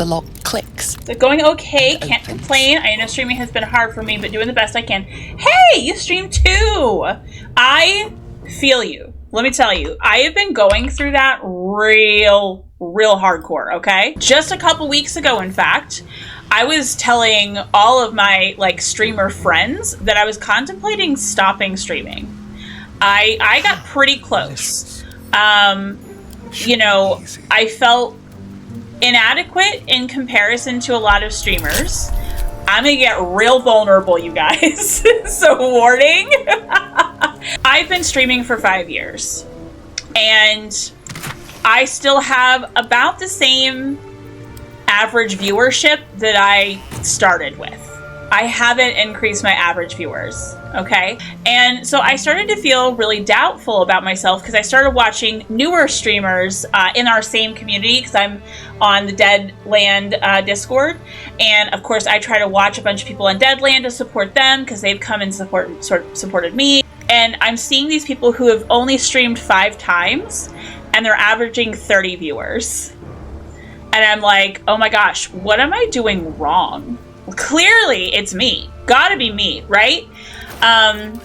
the lock clicks. So going okay, can't complain. I know streaming has been hard for me, but doing the best I can. Hey, you stream too! I feel you. Let me tell you, I have been going through that real hardcore, okay? Just a couple weeks ago, in fact, I was telling all of my streamer friends that I was contemplating stopping streaming. I got pretty close. You know, I felt inadequate in comparison to a lot of streamers. I'm gonna get real vulnerable, you guys. So warning. I've been streaming for 5 years and I still have about the same average viewership that I started with. I haven't increased my average viewers, okay? And so I started to feel really doubtful about myself because I started watching newer streamers in our same community because I'm on the Deadland Discord. And of course, I try to watch a bunch of people on Deadland to support them because they've come and supported me. And I'm seeing these people who have only streamed 5 times and they're averaging 30 viewers. And I'm like, oh my gosh, what am I doing wrong? Well, clearly it's me. Gotta be me, right? And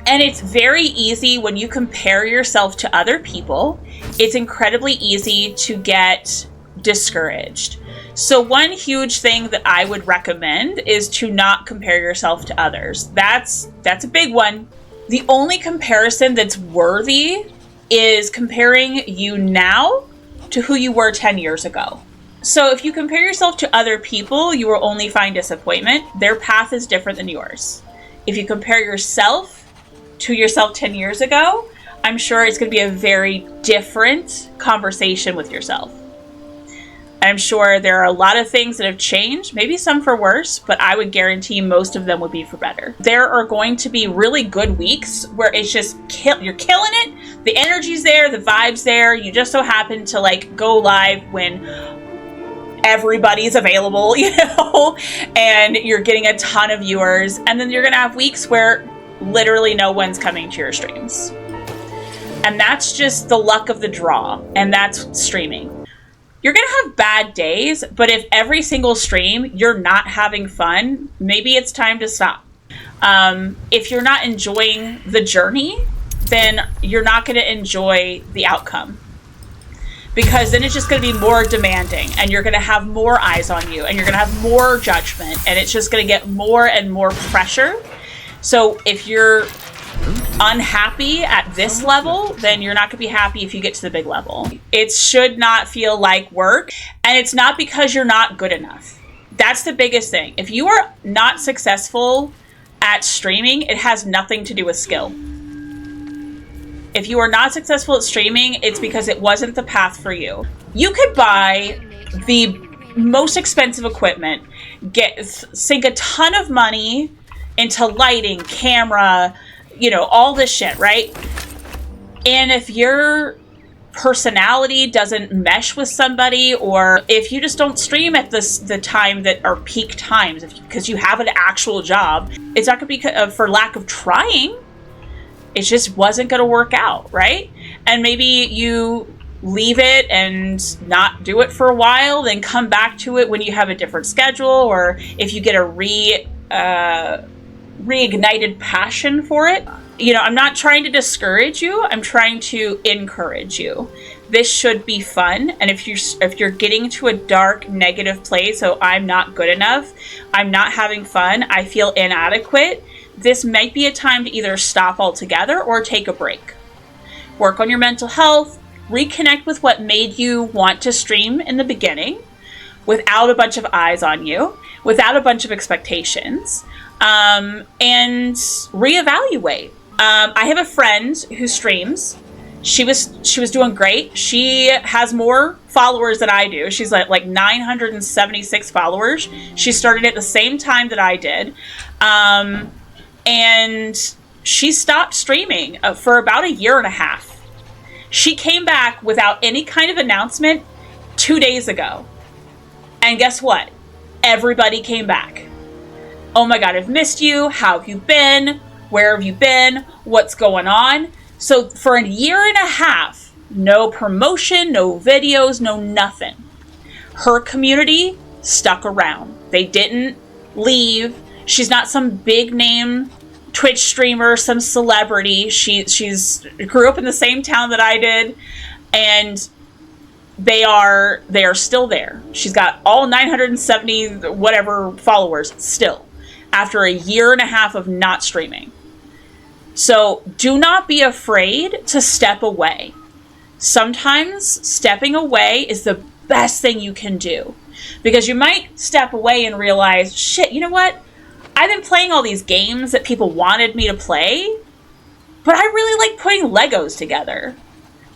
it's very easy when you compare yourself to other people. It's incredibly easy to get discouraged. So one huge thing that I would recommend is to not compare yourself to others. That's a big one. The only comparison that's worthy is comparing you now to who you were 10 years ago. So if you compare yourself to other people, you will only find disappointment. Their path is different than yours. If you compare yourself to yourself 10 years ago, I'm sure it's going to be a very different conversation with yourself. I'm sure there are a lot of things that have changed, maybe some for worse, but I would guarantee most of them would be for better. There are going to be really good weeks where it's just you're killing it. The energy's there, the vibe's there. You just so happen to go live when everybody's available, you know, and you're getting a ton of viewers. And then you're going to have weeks where literally no one's coming to your streams. And that's just the luck of the draw. And that's streaming. You're going to have bad days, but if every single stream you're not having fun, maybe it's time to stop. If you're not enjoying the journey, then you're not going to enjoy the outcome. Because then it's just going to be more demanding and you're going to have more eyes on you and you're going to have more judgment and it's just going to get more and more pressure. So if you're unhappy at this level, then you're not going to be happy if you get to the big level. It should not feel like work, and it's not because you're not good enough. That's the biggest thing. If you are not successful at streaming, it has nothing to do with skill. If you are not successful at streaming, it's because it wasn't the path for you. You could buy the most expensive equipment, sink a ton of money into lighting, camera, you know, all this shit, right? And if your personality doesn't mesh with somebody, or if you just don't stream at the time that are peak times because you have an actual job, it's not going to be for lack of trying. It just wasn't going to work out, right? And maybe you leave it and not do it for a while, then come back to it when you have a different schedule, or if you get a reignited passion for it. You know, I'm not trying to discourage you. I'm trying to encourage you. This should be fun. And if you're getting to a dark, negative place, so I'm not good enough, I'm not having fun, I feel inadequate, this might be a time to either stop altogether or take a break. Work on your mental health, reconnect with what made you want to stream in the beginning without a bunch of eyes on you, without a bunch of expectations, and reevaluate. I have a friend who streams. She was doing great. She has more followers than I do. She's like 976 followers. She started at the same time that I did. And she stopped streaming for about a year and a half. She came back without any kind of announcement 2 days ago. And guess what? Everybody came back. Oh my God, I've missed you. How have you been? Where have you been? What's going on? So for a year and a half, no promotion, no videos, no nothing. Her community stuck around. They didn't leave. She's not some big name Twitch streamer, some celebrity. She's grew up in the same town that I did, and they are still there. She's got all 970 whatever followers still after a year and a half of not streaming. So do not be afraid to step away. Sometimes stepping away is the best thing you can do, because you might step away and realize, shit, you know what? I've been playing all these games that people wanted me to play, but I really like putting Legos together.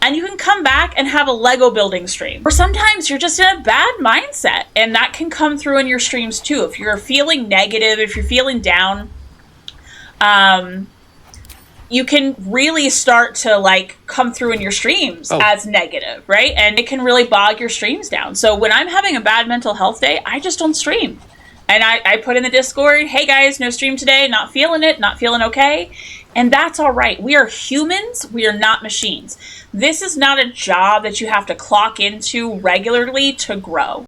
And you can come back and have a Lego building stream. Or sometimes you're just in a bad mindset, and that can come through in your streams too. If you're feeling negative, if you're feeling down, you can really start to like come through in your streams as negative, right? And it can really bog your streams down. So when I'm having a bad mental health day, I just don't stream. And I put in the Discord, hey guys, no stream today, not feeling it, not feeling okay. And that's all right. We are humans. We are not machines. This is not a job that you have to clock into regularly to grow.